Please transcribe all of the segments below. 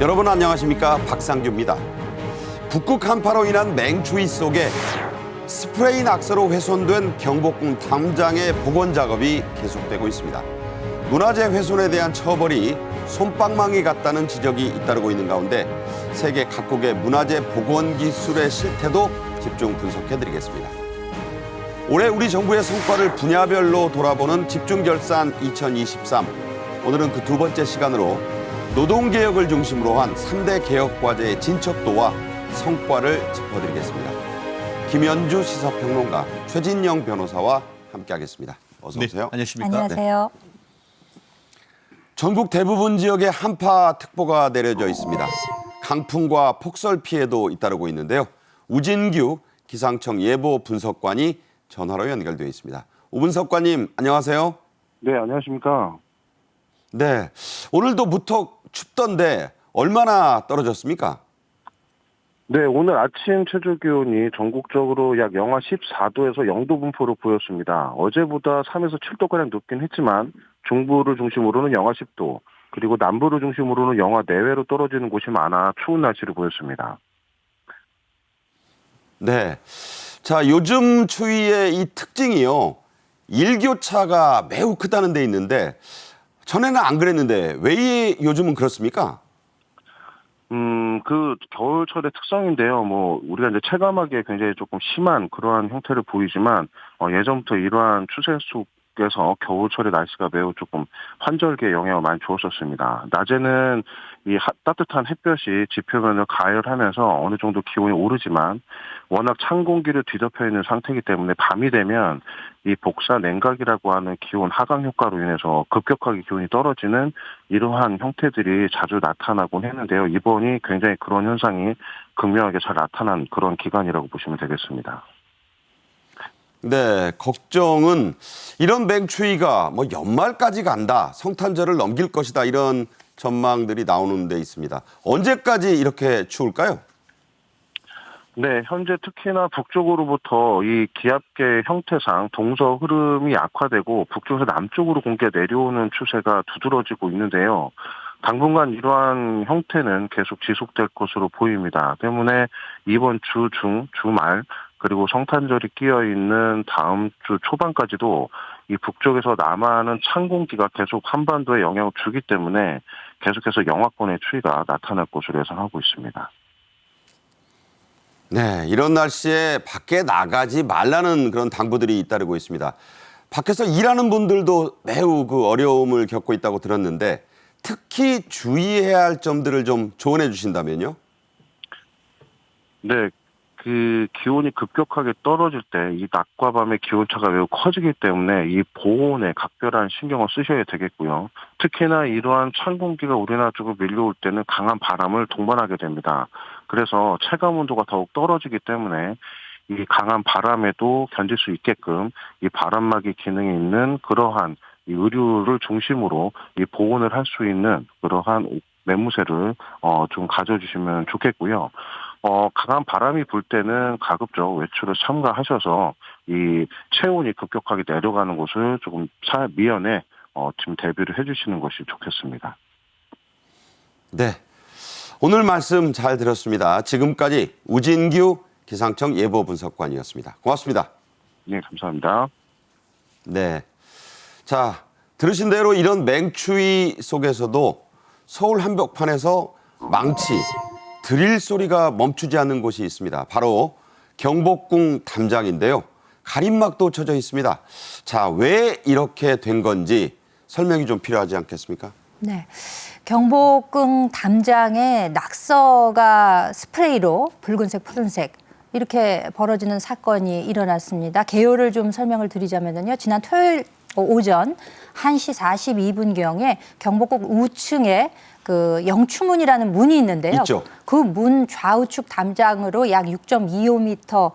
여러분 안녕하십니까? 박상규입니다. 북극 한파로 인한 맹추위 속에 스프레이 낙서로 훼손된 경복궁 담장의 복원 작업이 계속되고 있습니다. 문화재 훼손에 대한 처벌이 솜방망이 같다는 지적이 잇따르고 있는 가운데 세계 각국의 문화재 복원 기술의 실태도 집중 분석해드리겠습니다. 올해 우리 정부의 성과를 분야별로 돌아보는 집중결산 2023. 오늘은 그 두 번째 시간으로 노동개혁을 중심으로 한 3대 개혁과제의 진척도와 성과를 짚어드리겠습니다. 김현주 시사평론가, 최진영 변호사와 함께하겠습니다. 어서 오세요. 네, 안녕하십니까? 안녕하세요. 네. 전국 대부분 지역에 한파특보가 내려져 있습니다. 강풍과 폭설 피해도 잇따르고 있는데요. 우진규 기상청 예보 분석관이 전화로 연결되어 있습니다. 우 분석관님, 안녕하세요. 네, 안녕하십니까? 네, 오늘도 무척 춥던데 얼마나 떨어졌습니까? 네, 오늘 아침 최저 기온이 전국적으로 약 영하 14도에서 0도 분포로 보였습니다. 어제보다 3에서 7도가량 높긴 했지만 중부를 중심으로는 영하 10도, 그리고 남부를 중심으로는 영하 내외로 떨어지는 곳이 많아 추운 날씨를 보였습니다. 네, 자, 요즘 추위의 이 특징이요. 일교차가 매우 크다는 데 있는데 전에는 안 그랬는데 왜 요즘은 그렇습니까? 그 겨울철의 특성인데요. 우리가 이제 체감하기에 굉장히 조금 심한 그러한 형태를 보이지만, 예전부터 이러한 추세 속에서 겨울철의 날씨가 매우 조금 환절기에 영향을 많이 주었었습니다. 낮에는 이 따뜻한 햇볕이 지표면을 가열하면서 어느 정도 기온이 오르지만 워낙 찬 공기를 뒤덮여 있는 상태이기 때문에 밤이 되면 이 복사 냉각이라고 하는 기온 하강 효과로 인해서 급격하게 기온이 떨어지는 이러한 형태들이 자주 나타나곤 했는데요. 이번이 굉장히 그런 현상이 극명하게 잘 나타난 그런 기간이라고 보시면 되겠습니다. 네, 걱정은 이런 맹추위가 연말까지 간다, 성탄절을 넘길 것이다 이런 전망들이 나오는 데 있습니다. 언제까지 이렇게 추울까요? 네, 현재 특히나 북쪽으로부터 이 기압계 형태상 동서 흐름이 악화되고 북쪽에서 남쪽으로 공기가 내려오는 추세가 두드러지고 있는데요. 당분간 이러한 형태는 계속 지속될 것으로 보입니다. 때문에 이번 주 중, 주말, 그리고 성탄절이 끼어있는 다음 주 초반까지도 이 북쪽에서 남하하는 찬 공기가 계속 한반도에 영향을 주기 때문에 계속해서 영하권의 추위가 나타날 것으로 예상하고 있습니다. 네, 이런 날씨에 밖에 나가지 말라는 그런 당부들이 잇따르고 있습니다. 밖에서 일하는 분들도 매우 그 어려움을 겪고 있다고 들었는데 특히 주의해야 할 점들을 좀 조언해 주신다면요? 네, 그 기온이 급격하게 떨어질 때 이 낮과 밤의 기온차가 매우 커지기 때문에 이 보온에 각별한 신경을 쓰셔야 되겠고요. 특히나 이러한 찬 공기가 우리나라 쪽으로 밀려올 때는 강한 바람을 동반하게 됩니다. 그래서 체감 온도가 더욱 떨어지기 때문에 이 강한 바람에도 견딜 수 있게끔 이 바람막이 기능이 있는 그러한 이 의류를 중심으로 이 보온을 할 수 있는 그러한 매무새를 좀 가져주시면 좋겠고요. 강한 바람이 불 때는 가급적 외출을 삼가하셔서 이 체온이 급격하게 내려가는 것을 조금 미연에 좀 대비를 해주시는 것이 좋겠습니다. 네, 오늘 말씀 잘 들었습니다. 지금까지 우진규 기상청 예보분석관이었습니다. 고맙습니다. 네, 감사합니다. 네, 자, 들으신 대로 이런 맹추위 속에서도 서울 한복판에서 망치, 드릴 소리가 멈추지 않는 곳이 있습니다. 바로 경복궁 담장인데요. 가림막도 쳐져 있습니다. 자, 왜 이렇게 된 건지 설명이 좀 필요하지 않겠습니까? 네, 경복궁 담장에 낙서가 스프레이로 붉은색, 푸른색 이렇게 벌어지는 사건이 일어났습니다. 개요를 좀 설명을 드리자면요. 지난 토요일 오전 1시 42분경에 경복궁 우층에 그 영추문이라는 문이 있는데요. 있죠. 그 문 좌우측 담장으로 약 6.25m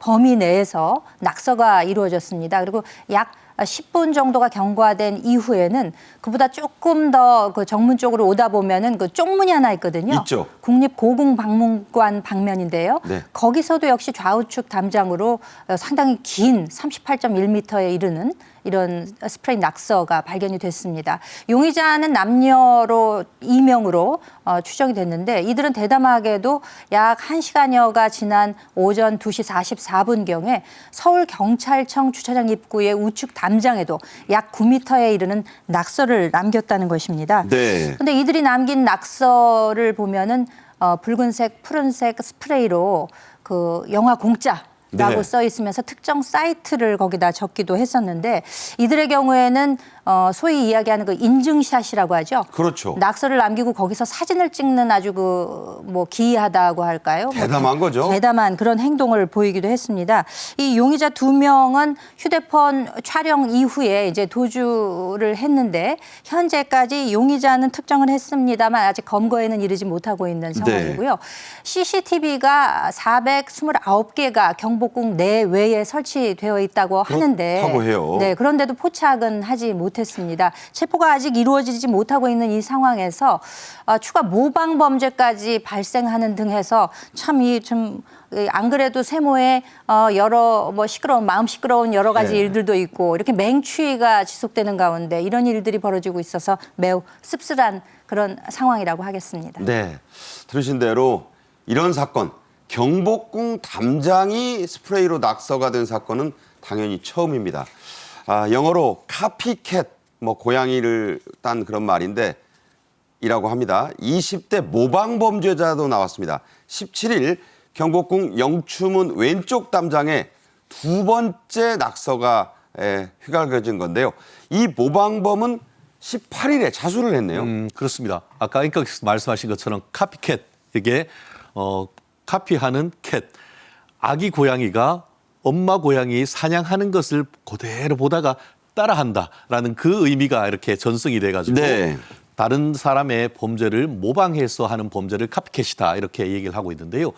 범위 내에서 낙서가 이루어졌습니다. 그리고 약 10분 정도가 경과된 이후에는 그보다 조금 더 그 정문 쪽으로 오다 보면은 그 쪽문이 하나 있거든요. 있죠. 국립고궁박물관 방면인데요. 네. 거기서도 역시 좌우측 담장으로 상당히 긴 38.1m에 이르는 이런 스프레이 낙서가 발견이 됐습니다. 용의자는 남녀로 2명으로 추정이 됐는데 이들은 대담하게도 약 1시간여가 지난 오전 2시 44분경에 서울경찰청 주차장 입구의 우측 담장에도 약 9m에 이르는 낙서를 남겼다는 것입니다. 네. 근데 이들이 남긴 낙서를 보면은 붉은색, 푸른색 스프레이로 그 영화 공짜 라고 네. 써 있으면서 특정 사이트를 거기다 적기도 했었는데 이들의 경우에는 소위 이야기하는 그 인증샷이라고 하죠. 그렇죠. 낙서를 남기고 거기서 사진을 찍는 아주 뭐 기이하다고 할까요? 대담한 거죠. 대담한 그런 행동을 보이기도 했습니다. 이 용의자 2명은 휴대폰 촬영 이후에 이제 도주를 했는데 현재까지 용의자는 특정을 했습니다만 아직 검거에는 이르지 못하고 있는 상황이고요. CCTV가 429개가 경복궁 내외에 설치되어 있다고 하는데 그렇다고 해요. 네, 그런데도 포착은 하지 못했습니다. 체포가 아직 이루어지지 못하고 있는 이 상황에서 추가 모방 범죄까지 발생하는 등 해서 참 이 좀 안 그래도 세모에 여러 뭐 마음 시끄러운 여러 가지 네. 일들도 있고 이렇게 맹추위가 지속되는 가운데 이런 일들이 벌어지고 있어서 매우 씁쓸한 그런 상황이라고 하겠습니다. 네. 들으신 대로 이런 사건, 경복궁 담장이 스프레이로 낙서가 된 사건은 당연히 처음입니다. 영어로 카피캣, 뭐 고양이를 딴 그런 말인데 이라고 합니다. 20대 모방 범죄자도 나왔습니다. 17일 경복궁 영추문 왼쪽 담장에 두 번째 낙서가 휘갈겨진 건데요. 이 모방범은 18일에 자수를 했네요. 그렇습니다. 아까 인격에서 말씀하신 것처럼 카피캣, 이게 카피하는 캣, 아기 고양이가 엄마 고양이 사냥하는 것을 그대로 보다가 따라한다라는 그 의미가 이렇게 전승이 돼가지고 네. 다른 사람의 범죄를 모방해서 하는 범죄를 카피캣이다 이렇게 얘기를 하고 있는데요.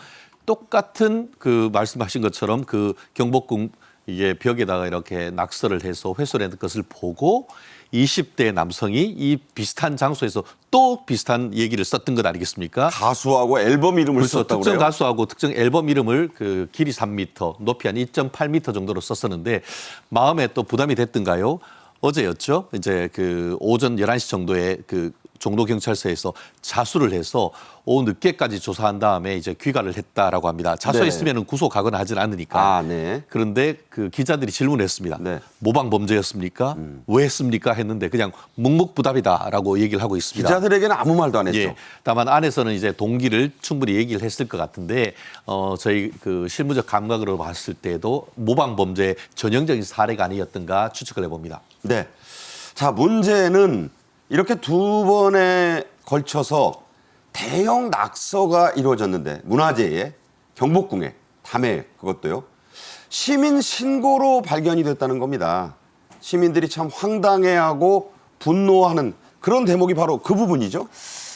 똑같은 그 말씀하신 것처럼 그 경복궁 이게 벽에다가 이렇게 낙서를 해서 훼손한 것을 보고 20대 남성이 이 비슷한 장소에서 또 비슷한 얘기를 썼던 것 아니겠습니까? 가수하고 앨범 이름을 그래서 썼다고 특정 그래요. 가수하고 특정 앨범 이름을 그 길이 3m, 높이 한 2.8m 정도로 썼었는데 마음에 또 부담이 됐던가요? 어제였죠. 이제 그 오전 11시 정도에 그 종로경찰서에서 자수를 해서 오후 늦게까지 조사한 다음에 이제 귀가를 했다라고 합니다. 자수했으면 구속하거나 하진 않으니까. 네. 그런데 그 기자들이 질문했습니다. 네. 모방 범죄였습니까? 왜 했습니까? 했는데 그냥 묵묵부답이다라고 얘기를 하고 있습니다. 기자들에게는 아무 말도 안 했죠. 예. 다만 안에서는 이제 동기를 충분히 얘기를 했을 것 같은데 저희 그 실무적 감각으로 봤을 때도 모방 범죄 전형적인 사례가 아니었던가 추측을 해봅니다. 네. 자, 문제는 이렇게 두 번에 걸쳐서 대형 낙서가 이루어졌는데 문화재에 경복궁에 담에 그것도요. 시민 신고로 발견이 됐다는 겁니다. 시민들이 참 황당해하고 분노하는 그런 대목이 바로 그 부분이죠.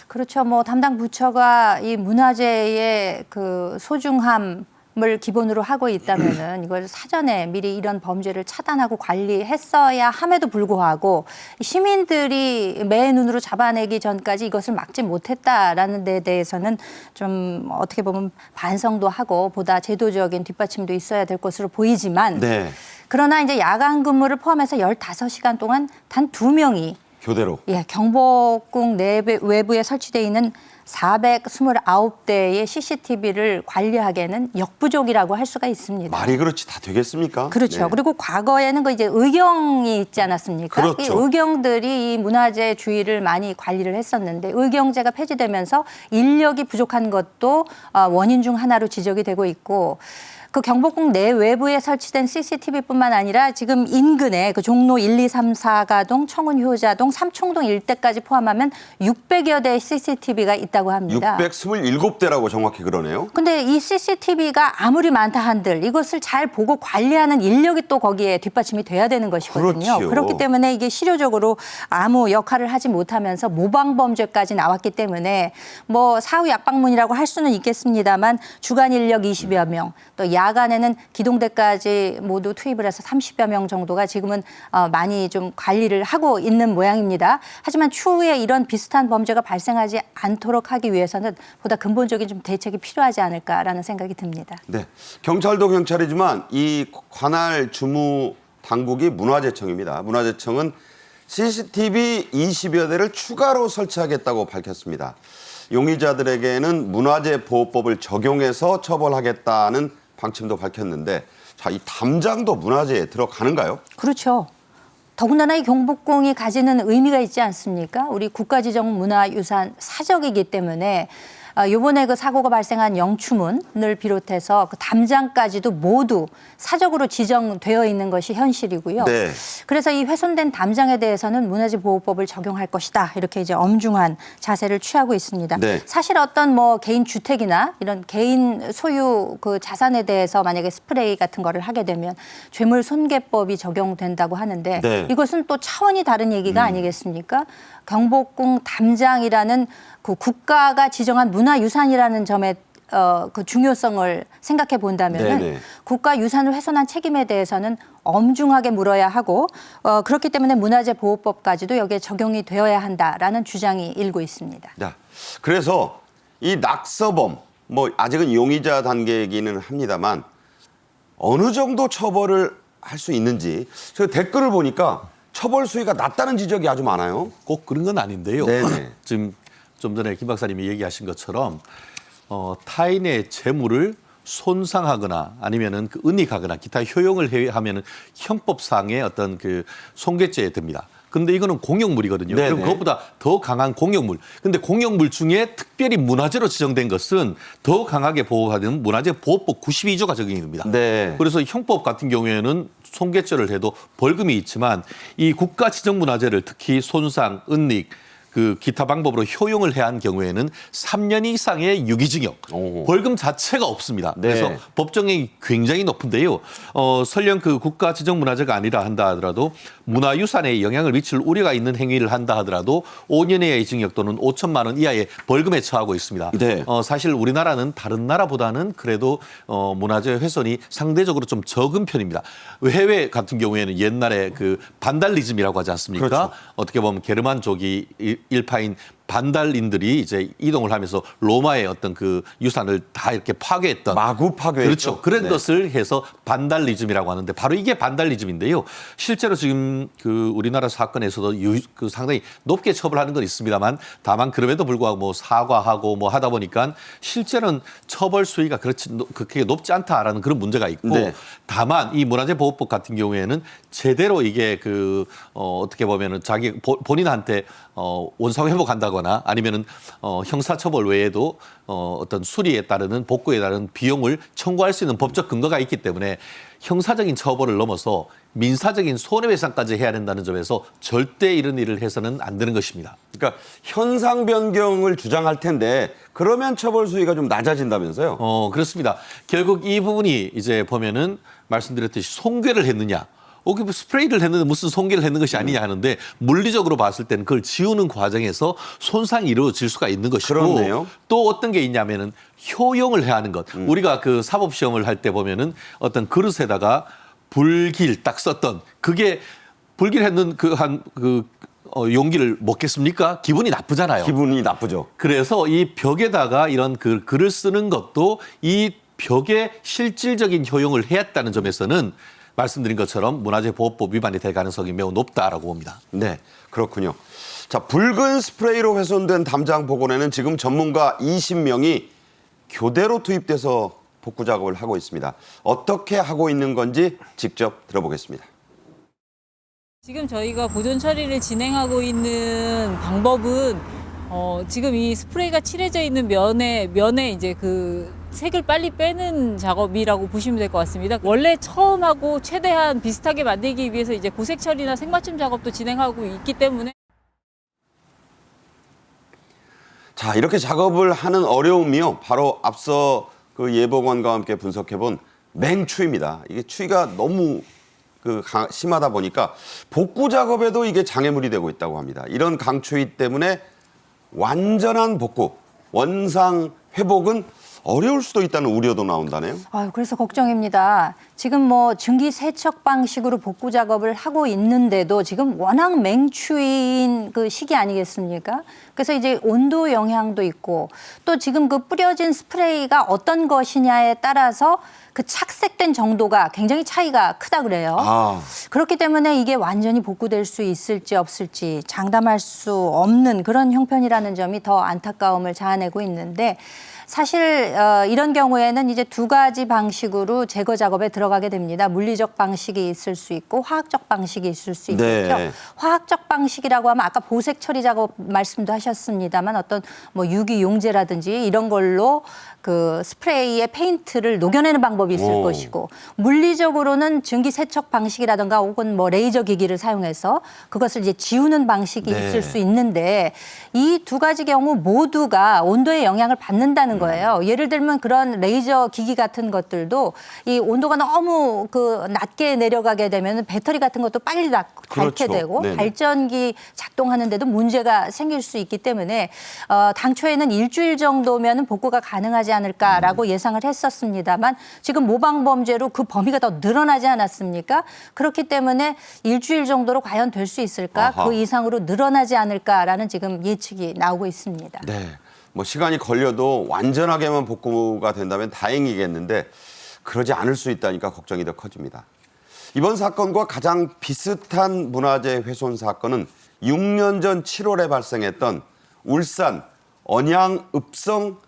그렇죠. 뭐 담당 부처가 이 문화재의 그 소중함을 기본으로 하고 있다면은 이걸 사전에 미리 이런 범죄를 차단하고 관리했어야 함에도 불구하고 시민들이 매 눈으로 잡아내기 전까지 이것을 막지 못했다라는 데 대해서는 좀 어떻게 보면 반성도 하고 보다 제도적인 뒷받침도 있어야 될 것으로 보이지만 네. 그러나 그러나 이제 야간 근무를 포함해서 15시간 동안 단 2명이 교대로. 경복궁 외부에 설치되어 있는 429대의 CCTV를 관리하기에는 역부족이라고 할 수가 있습니다. 말이 그렇지 다 되겠습니까? 그렇죠. 네. 그리고 과거에는 그 이제 의경이 있지 않았습니까? 그렇죠. 이 의경들이 이 문화재 주위를 많이 관리를 했었는데 의경제가 폐지되면서 인력이 부족한 것도 원인 중 하나로 지적이 되고 있고 그 경복궁 내 외부에 설치된 CCTV뿐만 아니라 지금 인근에 그 종로 1, 2, 3, 4가동, 청운 효자동, 삼청동 일대까지 포함하면 600여 대의 CCTV가 있다. 있다고 합니다. 627대라고 정확히 그러네요. 근데 이 CCTV가 아무리 많다 한들 이것을 잘 보고 관리하는 인력이 또 거기에 뒷받침이 돼야 되는 것이거든요. 그렇지요. 그렇기 때문에 이게 실효적으로 아무 역할을 하지 못하면서 모방범죄까지 나왔기 때문에 뭐 사후 약방문이라고 할 수는 있겠습니다만 주간 인력 20여 명, 또 야간에는 기동대까지 모두 투입을 해서 30여 명 정도가 지금은 많이 좀 관리를 하고 있는 모양입니다. 하지만 추후에 이런 비슷한 범죄가 발생하지 않도록 하기 위해서는 보다 근본적인 좀 대책이 필요하지 않을까라는 생각이 듭니다. 네, 경찰도 경찰이지만 이 관할 주무 당국이 문화재청입니다. 문화재청은 CCTV 20여 대를 추가로 설치하겠다고 밝혔습니다. 용의자들에게는 문화재보호법을 적용해서 처벌하겠다는 방침도 밝혔는데, 자, 이 담장도 문화재에 들어가는가요? 그렇죠. 더군다나 이 경복궁이 가지는 의미가 있지 않습니까? 우리 국가지정 문화유산 사적이기 때문에 이번에 그 사고가 발생한 영추문을 비롯해서 그 담장까지도 모두 사적으로 지정되어 있는 것이 현실이고요. 네. 그래서 이 훼손된 담장에 대해서는 문화재보호법을 적용할 것이다. 이렇게 이제 엄중한 자세를 취하고 있습니다. 네. 사실 어떤 뭐 개인 주택이나 이런 개인 소유 그 자산에 대해서 만약에 스프레이 같은 거를 하게 되면 죄물손괴법이 적용된다고 하는데 네. 이것은 또 차원이 다른 얘기가 아니겠습니까? 경복궁 담장이라는 그 국가가 지정한 문화유산이라는 점에 그 중요성을 생각해 본다면은 네네. 국가유산을 훼손한 책임에 대해서는 엄중하게 물어야 하고 그렇기 때문에 문화재보호법까지도 여기에 적용이 되어야 한다라는 주장이 일고 있습니다. 자, 그래서 이 낙서범, 뭐 아직은 용의자 단계이기는 합니다만 어느 정도 처벌을 할 수 있는지, 저 댓글을 보니까 처벌 수위가 낮다는 지적이 아주 많아요. 꼭 그런 건 아닌데요. 네네. 지금 좀 전에 김 박사님이 얘기하신 것처럼 타인의 재물을 손상하거나 아니면은 그 은닉하거나 기타 효용을 하면은 형법상의 어떤 그 손괴죄에 듭니다. 근데 이거는 공용물이거든요. 네네. 그럼 그것보다 더 강한 공용물. 근데 공용물 중에 특별히 문화재로 지정된 것은 더 강하게 보호하는 문화재보호법 92조가 적용이 됩니다. 네. 그래서 형법 같은 경우에는 손괴죄를 해도 벌금이 있지만 이 국가 지정 문화재를 특히 손상, 은닉, 그 기타 방법으로 효용을 해야 한 경우에는 3년 이상의 유기징역, 오. 벌금 자체가 없습니다. 네. 그래서 법정이 굉장히 높은데요. 설령 그 국가 지정 문화재가 아니라 한다 하더라도 문화유산에 영향을 미칠 우려가 있는 행위를 한다 하더라도 5년 이하의 징역 또는 5천만 원 이하의 벌금에 처하고 있습니다. 네. 사실 우리나라는 다른 나라보다는 그래도 문화재 훼손이 상대적으로 좀 적은 편입니다. 해외 같은 경우에는 옛날에 그 반달리즘이라고 하지 않습니까? 그렇죠. 어떻게 보면 게르만족이 일파인 반달인들이 이제 이동을 하면서 로마의 어떤 그 유산을 다 이렇게 파괴했던 마구 파괴했죠. 그렇죠. 그런 네. 것을 해서 반달리즘이라고 하는데 바로 이게 반달리즘인데요. 실제로 지금 그 우리나라 사건에서도 그 상당히 높게 처벌하는 건 있습니다만 다만 그럼에도 불구하고 뭐 사과하고 뭐 하다 보니까 실제로는 처벌 수위가 그렇게 높지 않다라는 그런 문제가 있고 네. 다만 이 문화재보호법 같은 경우에는 제대로 이게 어떻게 보면은 자기 본인한테 원상 회복한다거나 아니면은 형사처벌 외에도 어떤 수리에 따르는 복구에 따른 비용을 청구할 수 있는 법적 근거가 있기 때문에 형사적인 처벌을 넘어서 민사적인 손해배상까지 해야 된다는 점에서 절대 이런 일을 해서는 안 되는 것입니다. 그러니까 현상 변경을 주장할 텐데 그러면 처벌 수위가 좀 낮아진다면서요? 그렇습니다. 결국 이 부분이 이제 보면은 말씀드렸듯이 손괴를 했느냐. 그 스프레이를 했는데 무슨 손괴를 했는 것이 아니냐 하는데 물리적으로 봤을 때는 그걸 지우는 과정에서 손상이 이루어질 수가 있는 것이고 그렇네요. 또 어떤 게 있냐면은 효용을 해야 하는 것. 우리가 그 사법 시험을 할 때 보면은 어떤 그릇에다가 불길 딱 썼던 그게 불길했는 용기를 먹겠습니까? 기분이 나쁘잖아요. 기분이 나쁘죠. 그래서 이 벽에다가 이런 글을 쓰는 것도 이 벽에 실질적인 효용을 해왔다는 점에서는 말씀드린 것처럼 문화재보호법 위반이 될 가능성이 매우 높다라고 봅니다. 네, 그렇군요. 자, 붉은 스프레이로 훼손된 담장 복원에는 지금 전문가 20명이 교대로 투입돼서 복구 작업을 하고 있습니다. 어떻게 하고 있는 건지 직접 들어보겠습니다. 지금 저희가 보존 처리를 진행하고 있는 방법은 지금 이 스프레이가 칠해져 있는 면에 이제 그 색을 빨리 빼는 작업이라고 보시면 될 것 같습니다. 원래 처음하고 최대한 비슷하게 만들기 위해서 이제 고색 처리나 색맞춤 작업도 진행하고 있기 때문에 자, 이렇게 작업을 하는 어려움이요. 바로 앞서 그 예보관과 함께 분석해본 맹추위입니다. 이게 추위가 너무 심하다 보니까 복구 작업에도 이게 장애물이 되고 있다고 합니다. 이런 강추위 때문에 완전한 복구, 원상 회복은 어려울 수도 있다는 우려도 나온다네요. 그래서 걱정입니다. 지금 뭐 증기 세척 방식으로 복구 작업을 하고 있는데도 지금 워낙 맹추위인 그 시기 아니겠습니까? 그래서 이제 온도 영향도 있고 또 지금 그 뿌려진 스프레이가 어떤 것이냐에 따라서 그 착색된 정도가 굉장히 차이가 크다 그래요. 그렇기 때문에 이게 완전히 복구될 수 있을지 없을지 장담할 수 없는 그런 형편이라는 점이 더 안타까움을 자아내고 있는데 사실 이런 경우에는 이제 두 가지 방식으로 제거 작업에 들어가게 됩니다. 물리적 방식이 있을 수 있고 화학적 방식이 있을 수 있겠죠. 네. 화학적 방식이라고 하면 아까 보색 처리 작업 말씀도 하셨습니다만 어떤 뭐 유기용제라든지 이런 걸로 그 스프레이에 페인트를 녹여내는 방법이 있을 것이고 물리적으로는 증기 세척 방식이라든가 혹은 뭐 레이저 기기를 사용해서 그것을 이제 지우는 방식이 있을 수 있는데 이 두 가지 경우 모두가 온도에 영향을 받는다는 거예요. 예를 들면 그런 레이저 기기 같은 것들도 이 온도가 너무 그 낮게 내려가게 되면 배터리 같은 것도 빨리 닳게 되고 발전기 작동하는데도 문제가 생길 수 있기 때문에 당초에는 일주일 정도면 복구가 가능하지 않을까라고 예상을 했었습니다만 지금 모방범죄로 그 범위가 더 늘어나지 않았습니까? 그렇기 때문에 일주일 정도로 과연 될 수 있을까? 그 이상으로 늘어나지 않을까라는 지금 예측이 나오고 있습니다. 네. 뭐 시간이 걸려도 완전하게만 복구가 된다면 다행이겠는데 그러지 않을 수 있다니까 걱정이 더 커집니다. 이번 사건과 가장 비슷한 문화재 훼손 사건은 6년 전 7월에 발생했던 울산 언양읍성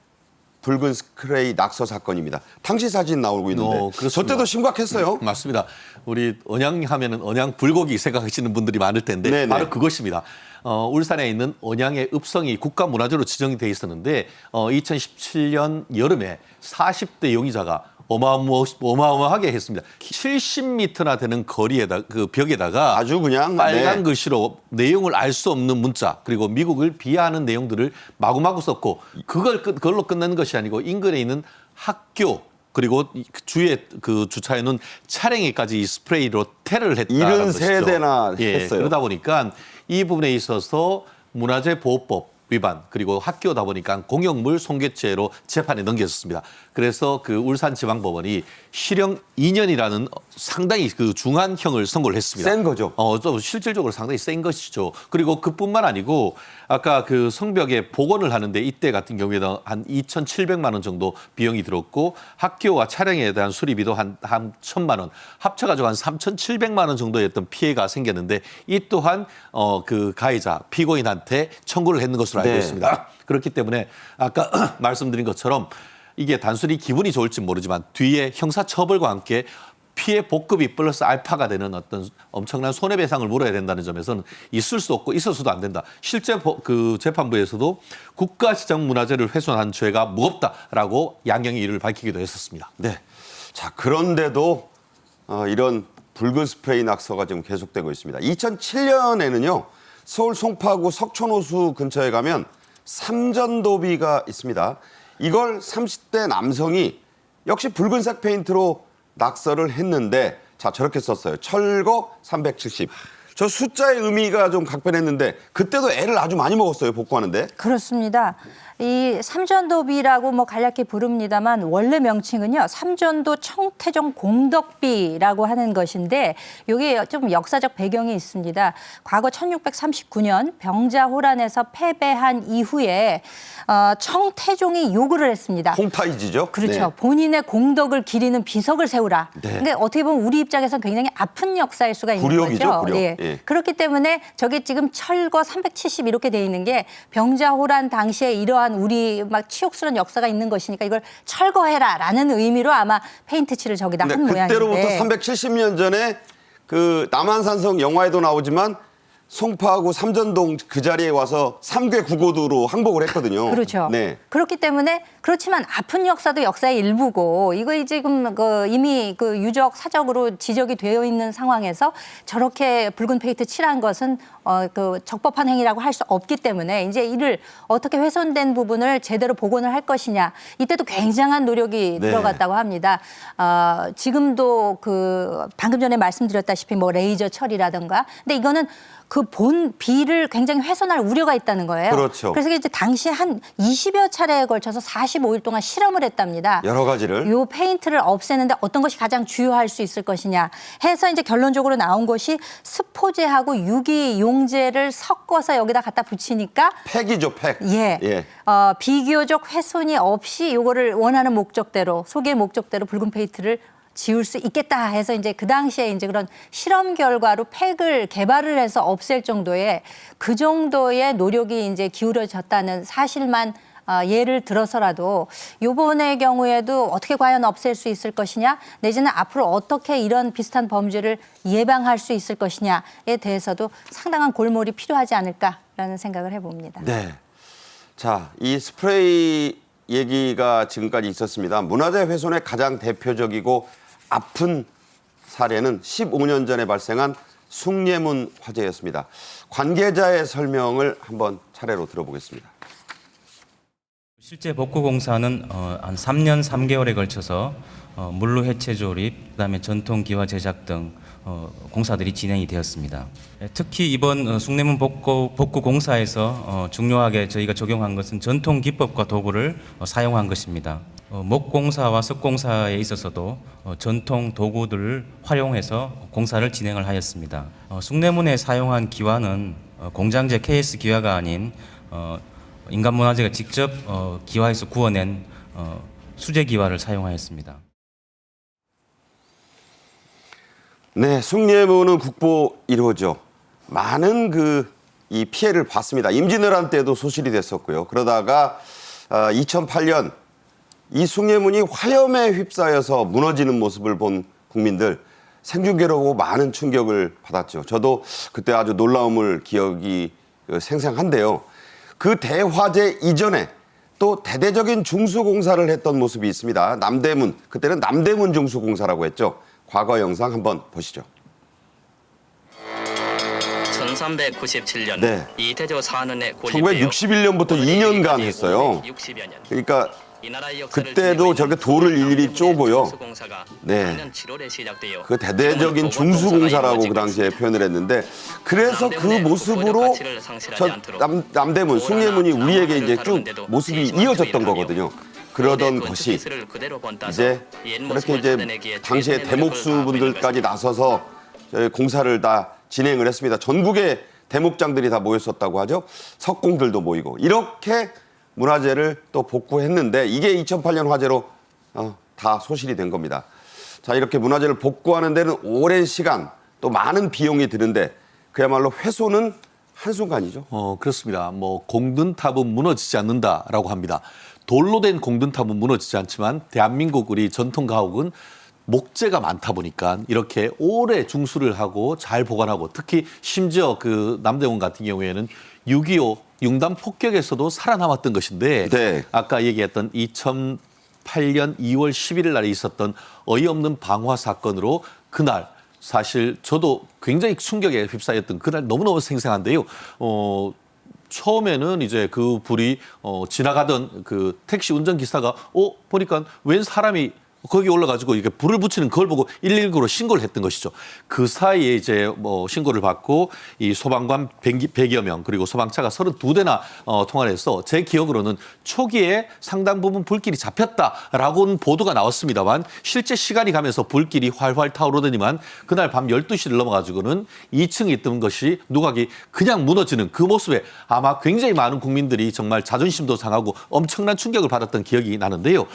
붉은 스프레이 낙서 사건입니다. 당시 사진 나오고 있는데 저 때도 심각했어요. 맞습니다. 우리 언양 하면은 언양 불고기 생각하시는 분들이 많을 텐데 네네. 바로 그것입니다. 울산에 있는 언양의 읍성이 국가문화재로 지정이 돼 있었는데 2017년 여름에 40대 용의자가 어마어마하게 했습니다. 70m나 되는 거리에다 그 벽에다가 아주 그냥 빨간 글씨로 내용을 알 수 없는 문자 그리고 미국을 비하하는 내용들을 마구마구 썼고 그걸로 끝나는 것이 아니고 인근에 있는 학교 그리고 주위에 그 주차해놓은 차량에까지 이 스프레이로 테러를 했다는 것이죠. 73대나 했어요. 그러다 보니까 이 부분에 있어서 문화재보호법 위반 그리고 학교다 보니까 공용물 손괴죄로 재판에 넘겨졌습니다. 그래서 그 울산지방법원이 실형 2년이라는 상당히 그 중한형을 선고를 했습니다. 센 거죠. 좀 실질적으로 상당히 센 것이죠. 그리고 그뿐만 아니고 아까 그 성벽에 복원을 하는데 이때 같은 경우에는 한 2,700만 원 정도 비용이 들었고 학교와 차량에 대한 수리비도 한 1,000만 원 합쳐가지고 한 3,700만 원 정도였던 피해가 생겼는데 이 또한 그 가해자 피고인한테 청구를 했는 것으로 알고 있습니다. 그렇기 때문에 아까 말씀드린 것처럼 이게 단순히 기분이 좋을지 모르지만 뒤에 형사처벌과 함께 피해 복급이 플러스 알파가 되는 어떤 엄청난 손해배상을 물어야 된다는 점에서는 있을 수 없고 있어서도 안 된다. 실제 그 재판부에서도 국가지정문화재를 훼손한 죄가 무겁다라고 양형의 이유를 밝히기도 했었습니다. 네. 자, 그런데도 이런 붉은 스프레이 낙서가 지금 계속되고 있습니다. 2007년에는요. 서울 송파구 석촌호수 근처에 가면 삼전도비가 있습니다. 이걸 30대 남성이 역시 붉은색 페인트로 낙서를 했는데 자 저렇게 썼어요. 철거 370. 저 숫자의 의미가 좀 각별했는데 그때도 애를 아주 많이 먹었어요. 복구하는데. 그렇습니다. 이 삼전도비라고 뭐 간략히 부릅니다만 원래 명칭은요. 삼전도 청태종 공덕비라고 하는 것인데 이게 좀 역사적 배경이 있습니다. 과거 1639년 병자호란에서 패배한 이후에 청태종이 요구를 했습니다. 홍타이지죠. 그렇죠. 네. 본인의 공덕을 기리는 비석을 세우라. 네. 근데 어떻게 보면 우리 입장에서 굉장히 아픈 역사일 수가 있는 굴욕이죠, 거죠. 굴욕. 예. 예. 그렇기 때문에 저게 지금 철거 370 이렇게 돼 있는 게 병자호란 당시에 이러한 우리 막 치욕스러운 역사가 있는 것이니까 이걸 철거해라라는 의미로 아마 페인트 칠을 저기다 한 근데 모양인데. 그때로부터 370년 전에 그 남한산성 영화에도 나오지만 송파하고 삼전동 그 자리에 와서 3개 구고도로 항복을 했거든요. 그렇죠. 네. 그렇기 때문에 그렇지만 아픈 역사도 역사의 일부고 이거 지금 이미 유적 사적으로 지적이 되어 있는 상황에서 저렇게 붉은 페인트 칠한 것은 적법한 행위라고 할 수 없기 때문에 이제 이를 어떻게 훼손된 부분을 제대로 복원을 할 것이냐 이때도 굉장한 노력이 네. 들어갔다고 합니다. 지금도 방금 전에 말씀드렸다시피 뭐 레이저 처리라든가 근데 이거는 그 본 비를 굉장히 훼손할 우려가 있다는 거예요. 그렇죠. 그래서 이제 당시 한 20여 차례에 걸쳐서 45일 동안 실험을 했답니다. 여러 가지를. 요 페인트를 없애는데 어떤 것이 가장 주요할 수 있을 것이냐 해서 이제 결론적으로 나온 것이 스포제하고 유기용제를 섞어서 여기다 갖다 붙이니까 팩이죠, 팩. 예. 비교적 훼손이 없이 요거를 원하는 목적대로 소기의 목적대로 붉은 페인트를 지울 수 있겠다 해서 이제 그 당시에 이제 그런 실험 결과로 팩을 개발을 해서 없앨 정도의 그 정도의 노력이 이제 기울어졌다는 사실만 예를 들어서라도 요번의 경우에도 어떻게 과연 없앨 수 있을 것이냐 내지는 앞으로 어떻게 이런 비슷한 범죄를 예방할 수 있을 것이냐에 대해서도 상당한 골몰이 필요하지 않을까라는 생각을 해봅니다. 네. 자, 이 스프레이 얘기가 지금까지 있었습니다. 문화재 훼손의 가장 대표적이고 아픈 사례는 15년 전에 발생한 숭례문 화재였습니다. 관계자의 설명을 한번 차례로 들어보겠습니다. 실제 복구공사는 한 3년 3개월에 걸쳐서 물로 해체 조립, 그다음에 전통 기화 제작 등 공사들이 진행이 되었습니다. 특히 이번 숭례문 복구 공사에서 중요하게 저희가 적용한 것은 전통 기법과 도구를 사용한 것입니다. 목공사와 석공사에 있어서도 전통 도구들을 활용해서 공사를 진행을 하였습니다. 숭례문에 사용한 기와는 공장제 KS 기와가 아닌 인간 문화재가 직접 기와에서 구워낸 수제 기와를 사용하였습니다. 네, 숭례문은 국보 1호죠. 많은 이 피해를 봤습니다. 임진왜란 때도 소실이 됐었고요. 그러다가 2008년 이 숭례문이 화염에 휩싸여서 무너지는 모습을 본 국민들 생중계로 많은 충격을 받았죠. 저도 그때 아주 놀라움을 기억이 생생한데요. 그 대화재 이전에 또 대대적인 중수공사를 했던 모습이 있습니다. 남대문, 그때는 남대문 중수공사라고 했죠. 과거 영상 한번 보시죠. 1397년 네. 이태조 산은에 고립되어 1961년부터 2년간 했어요. 60여 년. 그러니까 이 나라의 역사를 그때도 저렇게 돌을 일일이 쪼고요. 중수공사가 네. 작년 7월에 시작되어 그 대대적인 중수공사라고 그 당시에 표현을 했는데 그래서 그 모습으로 남대문, 숭례문이 우리에게 이제 쭉 모습이 이어졌던 거거든요. 그러던 것이 이제 그렇게 이제 당시에 대목수분들까지 나서서 공사를 다 진행을 했습니다. 전국의 대목장들이 다 모였었다고 하죠. 석공들도 모이고 이렇게 문화재를 또 복구했는데 이게 2008년 화재로 다 소실이 된 겁니다. 자, 이렇게 문화재를 복구하는 데는 오랜 시간 또 많은 비용이 드는데 그야말로 훼손은 한순간이죠. 그렇습니다. 뭐 공든탑은 무너지지 않는다라고 합니다. 돌로 된 공든탑은 무너지지 않지만 대한민국 우리 전통 가옥은 목재가 많다 보니까 이렇게 오래 중수를 하고 잘 보관하고 특히 심지어 그 남대문 같은 경우에는 6.25 융단 폭격에서도 살아남았던 것인데 네. 아까 얘기했던 2008년 2월 11일 날에 있었던 어이없는 방화 사건으로 그날 사실 저도 굉장히 충격에 휩싸였던 그날 너무너무 생생한데요. 처음에는 이제 그 불이 지나가던 그 택시 운전기사가 보니까 웬 사람이 거기 올라가지고 이렇게 불을 붙이는 그걸 보고 119로 신고를 했던 것이죠. 그 사이에 이제 뭐 신고를 받고 이 소방관 100여 명 그리고 소방차가 32대나 통화를 해서 제 기억으로는 초기에 상당 부분 불길이 잡혔다라고는 보도가 나왔습니다만 실제 시간이 가면서 불길이 활활 타오르더니만 그날 밤 12시를 넘어가지고는 2층에 있던 것이 누각이 그냥 무너지는 그 모습에 아마 굉장히 많은 국민들이 정말 자존심도 상하고 엄청난 충격을 받았던 기억이 나는데요.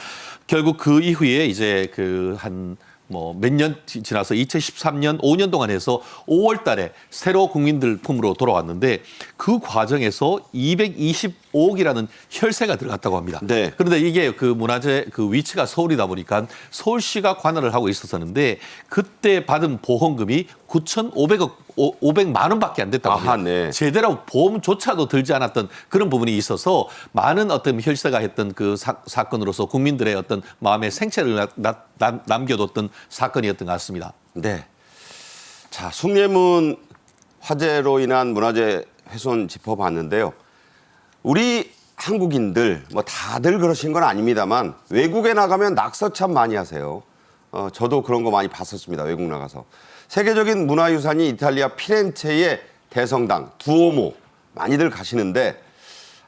결국 그 이후에 이제 몇 년 지나서 2013년 5년 동안 해서 5월 달에 새로 국민들 품으로 돌아왔는데 그 과정에서 5억이라는 혈세가 들어갔다고 합니다. 네. 그런데 이게 그 문화재 그 위치가 서울이다 보니까 서울시가 관할을 하고 있었는데 그때 받은 보험금이 500만 원밖에 안 됐다고 합니다. 아하, 네. 제대로 보험조차도 들지 않았던 그런 부분이 있어서 많은 어떤 혈세가 했던 그 사건으로서 국민들의 어떤 마음의 생채를 남겨뒀던 사건이었던 것 같습니다. 네. 자, 숭례문 화재로 인한 문화재 훼손 짚어봤는데요. 우리 한국인들 뭐 다들 그러신 건 아닙니다만 외국에 나가면 낙서 참 많이 하세요. 저도 그런 거 많이 봤었습니다. 외국 나가서. 세계적인 문화유산이 이탈리아 피렌체의 대성당 두오모 많이들 가시는데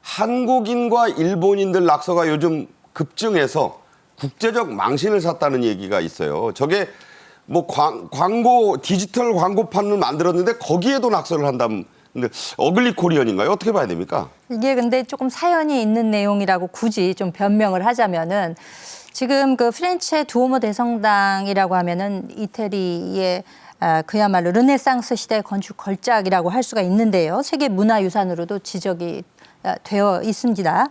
한국인과 일본인들 낙서가 요즘 급증해서 국제적 망신을 샀다는 얘기가 있어요. 저게 뭐 광고 디지털 광고판을 만들었는데 거기에도 낙서를 한다면 근데 어글리 코리언인가요? 어떻게 봐야 됩니까? 이게 근데 조금 사연이 있는 내용이라고 굳이 좀 변명을 하자면은 지금 그 피렌체 두오모 대성당이라고 하면은 이태리의 그야말로 르네상스 시대 건축 걸작이라고 할 수가 있는데요. 세계 문화유산으로도 지적이 되어 있습니다.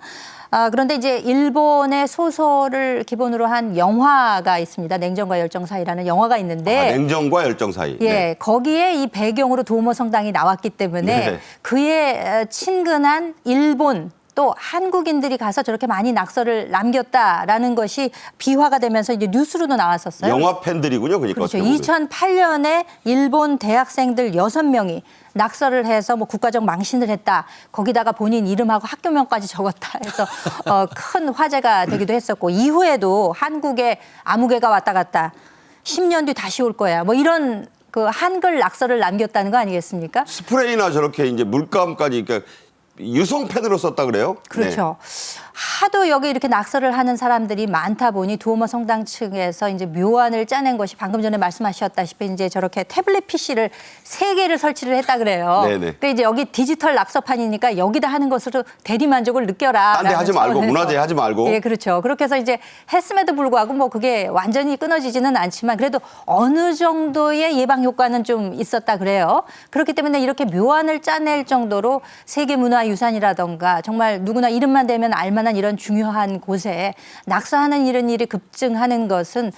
그런데 이제 일본의 소설을 기본으로 한 영화가 있습니다. 냉정과 열정 사이라는 영화가 있는데 냉정과 열정 사이. 예, 네. 거기에 이 배경으로 도모 성당이 나왔기 때문에 네. 그의 친근한 일본 또 한국인들이 가서 저렇게 많이 낙서를 남겼다라는 것이 비화가 되면서 이제 뉴스로도 나왔었어요. 영화 팬들이군요. 그러니까. 그렇죠. 어떻게 보면. 2008년에 일본 대학생들 6명이 낙서를 해서 뭐 국가적 망신을 했다. 거기다가 본인 이름하고 학교명까지 적었다 해서 큰 화제가 되기도 했었고 이후에도 한국에 아무개가 왔다 갔다 10년 뒤 다시 올 거야. 뭐 이런 그 한글 낙서를 남겼다는 거 아니겠습니까? 스프레이나 저렇게 이제 물감까지 그러니까 유성펜으로 썼다 그래요? 그렇죠. 하도 여기 이렇게 낙서를 하는 사람들이 많다 보니 두오모 성당 측에서 이제 묘안을 짜낸 것이 방금 전에 말씀하셨다시피 이제 저렇게 태블릿 PC를 3개를 설치를 했다 그래요. 네네. 그러니까 이제 여기 디지털 낙서판이니까 여기다 하는 것으로 대리 만족을 느껴라. 딴 데 하지 말고 문화재 하지 말고. 예, 그렇죠. 그렇게 해서 이제 했음에도 불구하고 뭐 그게 완전히 끊어지지는 않지만 그래도 어느 정도의 예방 효과는 좀 있었다 그래요. 그렇기 때문에 이렇게 묘안을 짜낼 정도로 세계 문화 유산이라던가 정말 누구나 이름만 대면 알만한 이런 중요한 곳에 낙서하는 이런 일이 급증하는 것은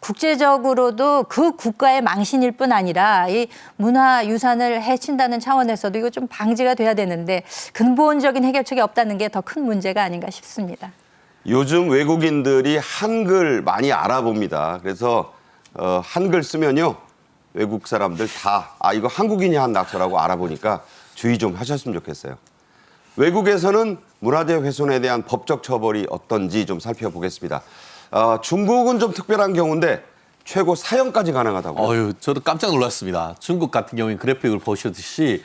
국제적으로도 그 국가의 망신일 뿐 아니라 이 문화 유산을 해친다는 차원에서도 이거 좀 방지가 돼야 되는데 근본적인 해결책이 없다는 게 더 큰 문제가 아닌가 싶습니다. 요즘 외국인들이 한글 많이 알아봅니다. 그래서 한글 쓰면요. 외국 사람들 다 이거 한국인이 한 낙서라고 알아보니까 주의 좀 하셨으면 좋겠어요. 외국에서는 문화재 훼손에 대한 법적 처벌이 어떤지 좀 살펴보겠습니다. 중국은 좀 특별한 경우인데 최고 사형까지 가능하다고요. 저도 깜짝 놀랐습니다. 중국 같은 경우에 그래픽을 보셨듯이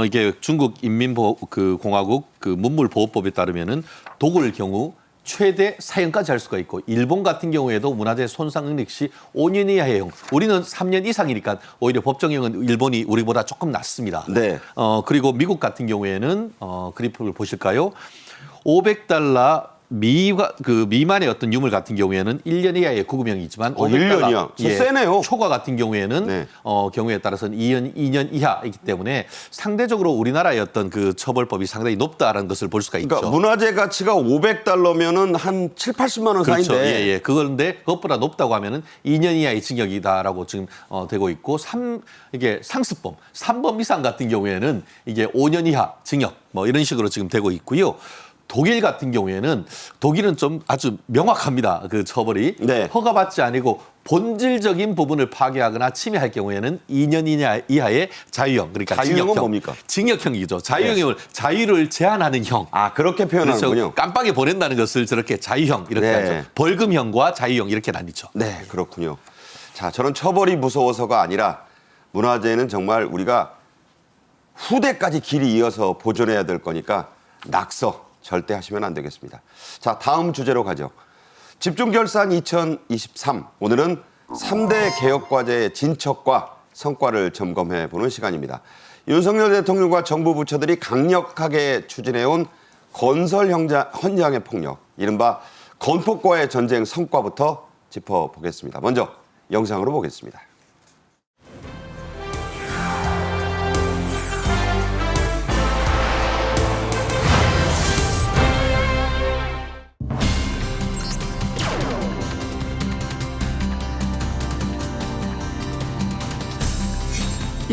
이게 중국 인민공화국 그 문물보호법에 따르면은 독일 경우 최대 사형까지 할 수가 있고 일본 같은 경우에도 문화재 손상 능력 시 5년 이하의 형. 우리는 3년 이상이니까 오히려 법정형은 일본이 우리보다 조금 낮습니다. 네. 그리고 미국 같은 경우에는 그래프를 보실까요? $500 미만의 어떤 유물 같은 경우에는 1년 이하의 구금형이지만 1년 이하. 세네요. 초과 같은 경우에는 네. 경우에 따라서는 2년 이하이기 때문에 상대적으로 우리나라의 어떤 그 처벌법이 상당히 높다라는 것을 볼 수가 있죠. 그러니까 문화재 가치가 $500면은 한 7, 80만 원 그렇죠. 사이인데. 예. 그런데 그것보다 높다고 하면은 2년 이하의 징역이다라고 지금 되고 있고 이게 상습범 3범 이상 같은 경우에는 이게 5년 이하 징역 뭐 이런 식으로 지금 되고 있고요. 독일 같은 경우에는 독일은 좀 아주 명확합니다. 그 처벌이 네. 허가받지 아니고 본질적인 부분을 파괴하거나 침해할 경우에는 2년 이하의 자유형 그러니까 자유형은 징역형. 뭡니까? 징역형이죠. 자유형을 자유를 제한하는 형. 그렇게 표현하는군요. 그래서 깜빡이 보낸다는 것을 저렇게 자유형 이렇게 네. 하죠. 벌금형과 자유형 이렇게 나뉘죠. 네, 그렇군요. 자, 저는 처벌이 무서워서가 아니라 문화재는 정말 우리가 후대까지 길이 이어서 보존해야 될 거니까 낙서 절대 하시면 안 되겠습니다. 자, 다음 주제로 가죠. 집중결산 2023. 오늘은 3대 개혁과제의 진척과 성과를 점검해 보는 시간입니다. 윤석열 대통령과 정부 부처들이 강력하게 추진해온 건설 현장의 폭력, 이른바 건폭과의 전쟁 성과부터 짚어보겠습니다. 먼저 영상으로 보겠습니다.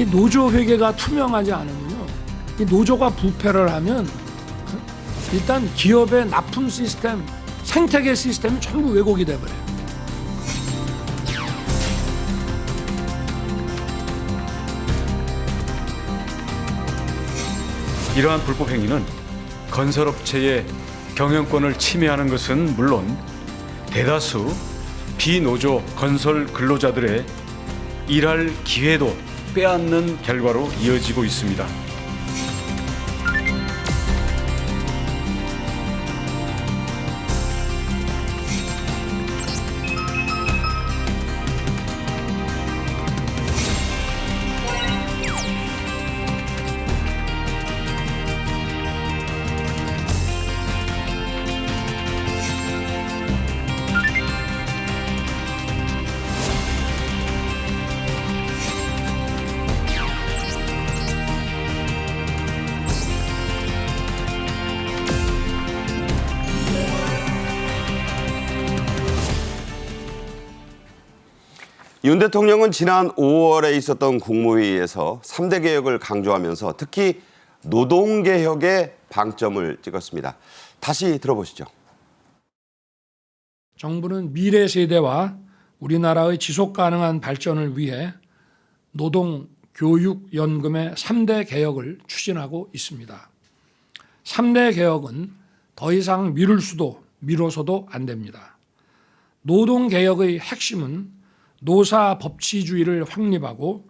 이 노조 회계가 투명하지 않으면요, 이 노조가 부패를 하면 일단 기업의 납품 시스템, 생태계 시스템이 전부 왜곡이 돼버려요. 이러한 불법 행위는 건설업체의 경영권을 침해하는 것은 물론 대다수 비노조 건설 근로자들의 일할 기회도 빼앗는 결과로 이어지고 있습니다. 윤 대통령은 지난 5월에 있었던 국무회의에서 3대 개혁을 강조하면서 특히 노동개혁에 방점을 찍었습니다. 다시 들어보시죠. 정부는 미래 세대와 우리나라의 지속 가능한 발전을 위해 노동, 교육, 연금의 3대 개혁을 추진하고 있습니다. 3대 개혁은 더 이상 미뤄서도 안 됩니다. 노동개혁의 핵심은 노사 법치주의를 확립하고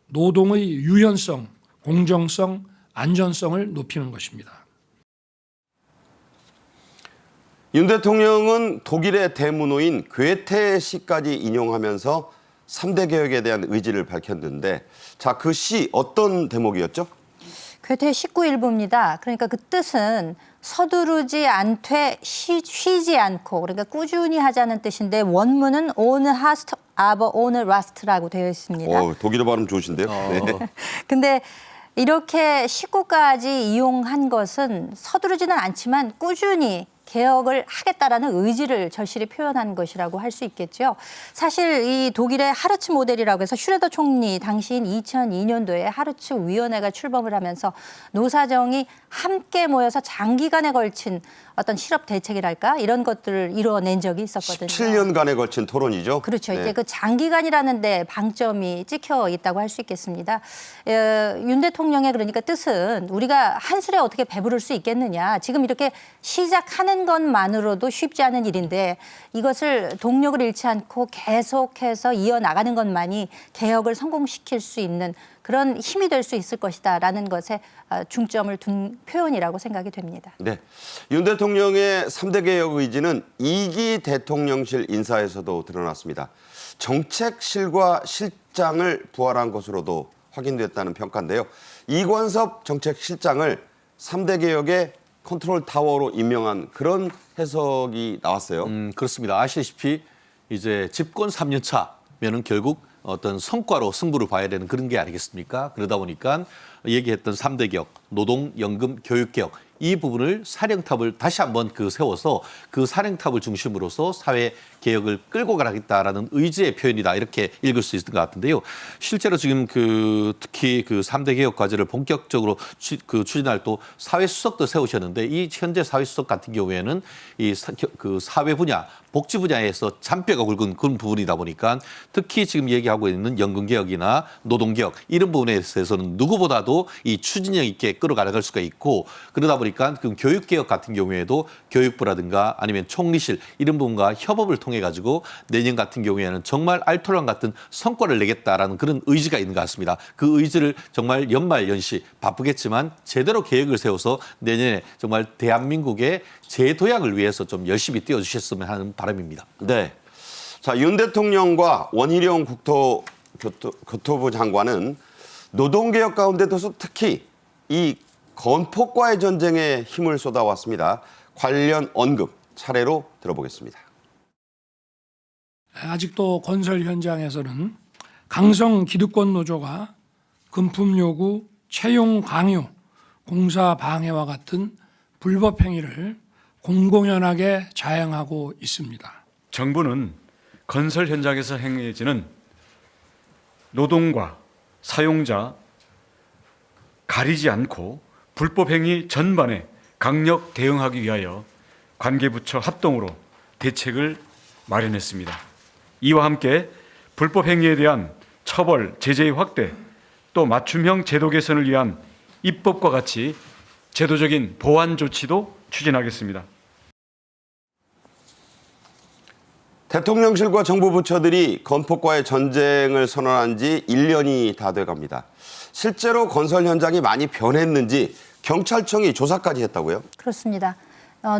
노동의 유연성, 공정성, 안전성을 높이는 것입니다. 윤 대통령은 독일의 대문호인 괴테시까지 인용하면서 3대 개혁에 대한 의지를 밝혔는데, 자, 그 시 어떤 대목이었죠? 괴테의 19일부입니다. 그러니까 그 뜻은 서두르지 않되 쉬지 않고, 그러니까 꾸준히 하자는 뜻인데 원문은 ohne Hast aber ohne Rast라고 되어 있습니다. 독일어 발음 좋으신데요. 네. 근데 이렇게 19까지 이용한 것은 서두르지는 않지만 꾸준히 개혁을 하겠다라는 의지를 절실히 표현한 것이라고 할 수 있겠죠. 사실 이 독일의 하르츠 모델이라고 해서 슈레더 총리 당시인 2002년도에 하르츠 위원회가 출범을 하면서 노사정이 함께 모여서 장기간에 걸친 어떤 실업 대책이랄까 이런 것들을 이뤄낸 적이 있었거든요. 17년간에 걸친 토론이죠. 그렇죠. 네. 이제 그 장기간이라는 데 방점이 찍혀 있다고 할 수 있겠습니다. 윤 대통령의 그러니까 뜻은 우리가 한술에 어떻게 배부를 수 있겠느냐. 지금 이렇게 시작하는 것만으로도 쉽지 않은 일인데 이것을 동력을 잃지 않고 계속해서 이어나가는 것만이 개혁을 성공시킬 수 있는 그런 힘이 될 수 있을 것이다라는 것에 중점을 둔 표현이라고 생각이 됩니다. 네, 윤 대통령의 3대 개혁 의지는 2기 대통령실 인사에서도 드러났습니다. 정책실과 실장을 부활한 것으로도 확인됐다는 평가인데요. 이관섭 정책실장을 3대 개혁의 컨트롤 타워로 임명한 그런 해석이 나왔어요. 그렇습니다. 아시다시피 이제 집권 3년 차면은 결국 어떤 성과로 승부를 봐야 되는 그런 게 아니겠습니까? 그러다 보니까 얘기했던 3대 개혁, 노동, 연금, 교육 개혁 이 부분을 사령탑을 다시 한번 세워서 그 사령탑을 중심으로서 사회 개혁을 끌고 가겠다라는 의지의 표현이다 이렇게 읽을 수 있을 것 같은데요. 실제로 지금 특히 3대 개혁 과제를 본격적으로 추진할 또 사회수석도 세우셨는데 이 현재 사회수석 같은 경우에는 이 사회 분야, 복지 분야에서 잔뼈가 굵은 그런 부분이다 보니까 특히 지금 얘기하고 있는 연금 개혁이나 노동 개혁 이런 부분에 있어서는 누구보다도 이 추진력 있게 끌어가갈 수가 있고 그러다 보니까 그 교육 개혁 같은 경우에도 교육부라든가 아니면 총리실 이런 부분과 협업을 통해 가지고 내년 같은 경우에는 정말 알토란 같은 성과를 내겠다라는 그런 의지가 있는 것 같습니다. 그 의지를 정말 연말 연시 바쁘겠지만 제대로 계획을 세워서 내년에 정말 대한민국의 재도약을 위해서 좀 열심히 뛰어주셨으면 하는 바람입니다. 네. 자, 윤 대통령과 원희룡 교토부 장관은 노동개혁 가운데도 특히 이 건폭과의 전쟁에 힘을 쏟아왔습니다. 관련 언급 차례로 들어보겠습니다. 아직도 건설 현장에서는 강성 기득권 노조가 금품 요구, 채용 강요, 공사 방해와 같은 불법 행위를 공공연하게 자행하고 있습니다. 정부는 건설 현장에서 행해지는 노동과 사용자 가리지 않고 불법 행위 전반에 강력 대응하기 위하여 관계부처 합동으로 대책을 마련했습니다. 이와 함께 불법 행위에 대한 처벌, 제재의 확대, 또 맞춤형 제도 개선을 위한 입법과 같이 제도적인 보완 조치도 추진하겠습니다. 대통령실과 정부 부처들이 건폭과의 전쟁을 선언한 지 1년이 다 돼갑니다. 실제로 건설 현장이 많이 변했는지 경찰청이 조사까지 했다고요? 그렇습니다.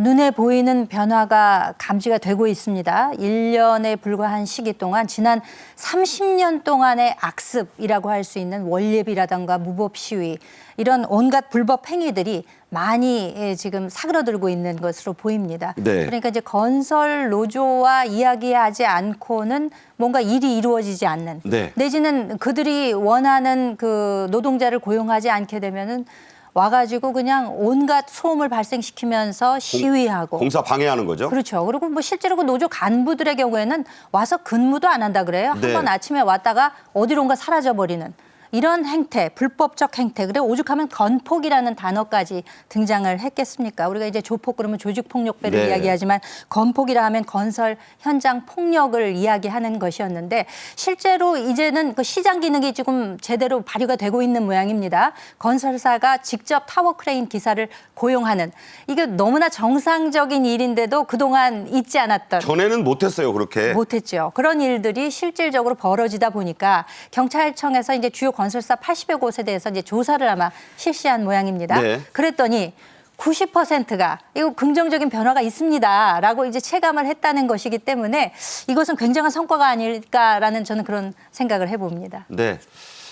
눈에 보이는 변화가 감지가 되고 있습니다. 1년에 불과한 시기 동안 지난 30년 동안의 악습이라고 할 수 있는 월예비라든가 무법 시위 이런 온갖 불법 행위들이 많이 지금 사그러들고 있는 것으로 보입니다. 네. 그러니까 이제 건설 노조와 이야기하지 않고는 뭔가 일이 이루어지지 않는 네. 내지는 그들이 원하는 그 노동자를 고용하지 않게 되면은 와가지고 그냥 온갖 소음을 발생시키면서 시위하고 공사 방해하는 거죠? 그렇죠. 그리고 뭐 실제로 그 노조 간부들의 경우에는 와서 근무도 안 한다 그래요. 네. 한번 아침에 왔다가 어디론가 사라져 버리는 이런 행태, 불법적 행태. 그리고 오죽하면 건폭이라는 단어까지 등장을 했겠습니까? 우리가 이제 조폭 그러면 조직폭력배를 네. 이야기하지만 건폭이라 하면 건설 현장 폭력을 이야기하는 것이었는데 실제로 이제는 그 시장 기능이 지금 제대로 발휘가 되고 있는 모양입니다. 건설사가 직접 타워 크레인 기사를 고용하는 이게 너무나 정상적인 일인데도 그동안 있지 않았던 전에는 못했어요, 그렇게. 못했죠. 그런 일들이 실질적으로 벌어지다 보니까 경찰청에서 이제 주요 건설사 80여 곳에 대해서 이제 조사를 아마 실시한 모양입니다. 네. 그랬더니 90%가 이거 긍정적인 변화가 있습니다라고 이제 체감을 했다는 것이기 때문에 이것은 굉장한 성과가 아닐까라는 저는 그런 생각을 해봅니다. 네.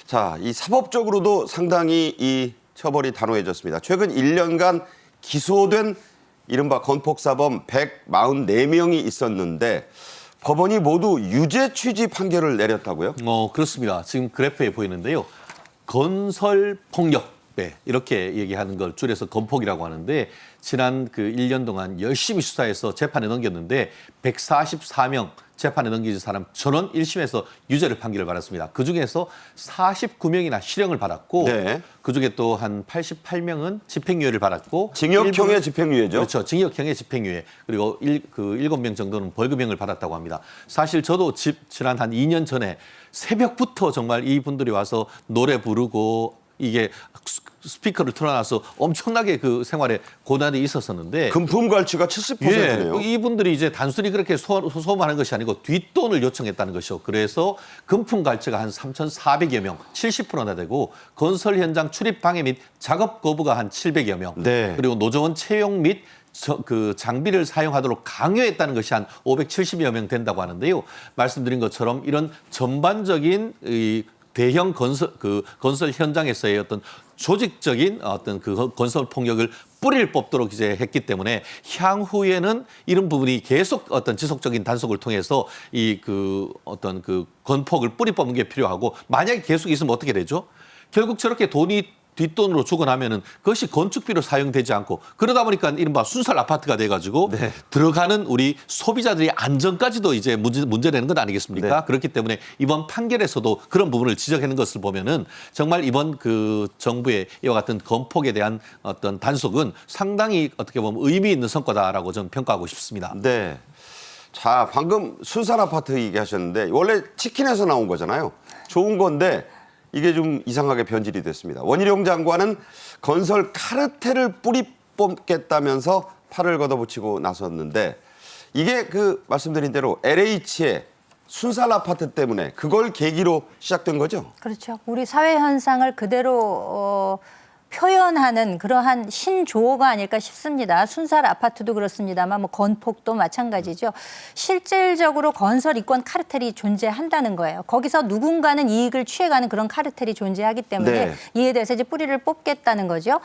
자, 이 사법적으로도 상당히 이 처벌이 단호해졌습니다. 최근 1년간 기소된 이른바 건폭사범 144명이 있었는데 법원이 모두 유죄 취지 판결을 내렸다고요? 그렇습니다. 지금 그래프에 보이는데요. 건설 폭력배 이렇게 얘기하는 걸 줄여서 건폭이라고 하는데 지난 그 1년 동안 열심히 수사해서 재판에 넘겼는데 144명 재판에 넘겨진 사람 전원 1심에서 유죄를 판결을 받았습니다. 그중에서 49명이나 실형을 받았고 네. 그중에 또 한 88명은 집행유예를 받았고 징역형의 집행유예죠? 그렇죠. 징역형의 집행유예. 그리고 7명 정도는 벌금형을 받았다고 합니다. 사실 저도 지난 한 2년 전에 새벽부터 정말 이분들이 와서 노래 부르고 이게 스피커를 틀어놔서 엄청나게 그 생활에 고난이 있었었는데 금품 갈취가 70%네요. 이분들이 이제 단순히 그렇게 소음하는 것이 아니고 뒷돈을 요청했다는 것이죠. 그래서 금품 갈취가 한 3,400여 명, 70%나 되고 건설 현장 출입 방해 및 작업 거부가 한 700여 명, 네. 그리고 노조원 채용 및 그 장비를 사용하도록 강요했다는 것이 한 570여 명 된다고 하는데요. 말씀드린 것처럼 이런 전반적인 이 대형 건설 현장에서의 어떤 조직적인 어떤 그 건설 폭력을 뿌리를 뽑도록 이제 했기 때문에 향후에는 이런 부분이 계속 어떤 지속적인 단속을 통해서 이 그 어떤 그 건폭을 뿌리 뽑는 게 필요하고 만약에 계속 있으면 어떻게 되죠? 결국 저렇게 돈이 뒷돈으로 주고 나면은 그것이 건축비로 사용되지 않고 그러다 보니까 이른바 순살 아파트가 돼가지고 네. 들어가는 우리 소비자들의 안전까지도 이제 문제되는 것 아니겠습니까? 네. 그렇기 때문에 이번 판결에서도 그런 부분을 지적하는 것을 보면은 정말 이번 그 정부의 이와 같은 건폭에 대한 어떤 단속은 상당히 어떻게 보면 의미 있는 성과다라고 저는 평가하고 싶습니다. 네. 자, 방금 순살 아파트 얘기하셨는데 원래 치킨에서 나온 거잖아요. 좋은 건데 이게 좀 이상하게 변질이 됐습니다. 원희룡 장관은 건설 카르텔을 뿌리 뽑겠다면서 팔을 걷어붙이고 나섰는데 이게 그 말씀드린 대로 LH의 순살 아파트 때문에 그걸 계기로 시작된 거죠? 그렇죠. 우리 사회 현상을 그대로 표현하는 그러한 신조어가 아닐까 싶습니다. 순살 아파트도 그렇습니다만 뭐 건폭도 마찬가지죠. 실질적으로 건설 이권 카르텔이 존재한다는 거예요. 거기서 누군가는 이익을 취해가는 그런 카르텔이 존재하기 때문에 네. 이에 대해서 이제 뿌리를 뽑겠다는 거죠.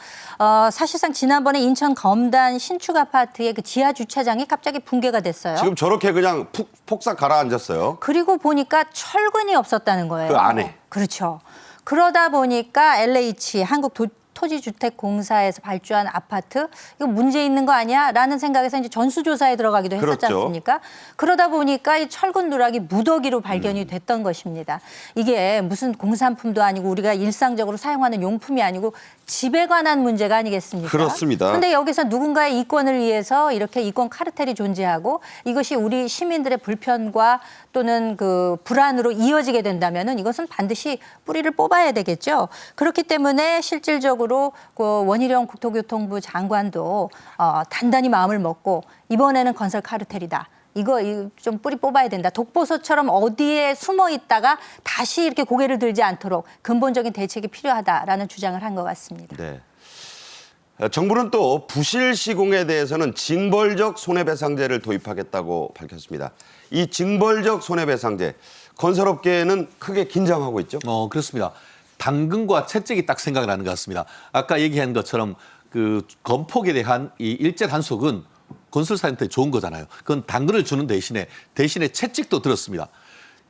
사실상 지난번에 인천 검단 신축 아파트의 그 지하 주차장이 갑자기 붕괴가 됐어요. 지금 저렇게 그냥 폭삭 가라앉았어요. 그리고 보니까 철근이 없었다는 거예요. 그 안에. 그렇죠. 그러다 보니까 LH 토지주택공사에서 발주한 아파트 이거 문제 있는 거 아니야?라는 생각에서 이제 전수조사에 들어가기도 했었지 그렇죠. 않습니까? 그러다 보니까 이 철근 누락이 무더기로 발견이 됐던 것입니다. 이게 무슨 공산품도 아니고 우리가 일상적으로 사용하는 용품이 아니고 집에 관한 문제가 아니겠습니까? 그렇습니다. 그런데 여기서 누군가의 이권을 위해서 이렇게 이권 카르텔이 존재하고 이것이 우리 시민들의 불편과 또는 그 불안으로 이어지게 된다면은 이것은 반드시 뿌리를 뽑아야 되겠죠. 그렇기 때문에 실질적으로 그 원희룡 국토교통부 장관도 단단히 마음을 먹고 이번에는 건설 카르텔이다. 이거 좀 뿌리 뽑아야 된다. 독보소처럼 어디에 숨어 있다가 다시 이렇게 고개를 들지 않도록 근본적인 대책이 필요하다라는 주장을 한 것 같습니다. 네. 정부는 또 부실 시공에 대해서는 징벌적 손해배상제를 도입하겠다고 밝혔습니다. 이 징벌적 손해배상제, 건설업계는 크게 긴장하고 있죠? 그렇습니다. 당근과 채찍이 딱 생각이 나는 것 같습니다. 아까 얘기한 것처럼 그 건폭에 대한 이 일제 단속은 건설사한테 좋은 거잖아요. 그건 당근을 주는 대신에 채찍도 들었습니다.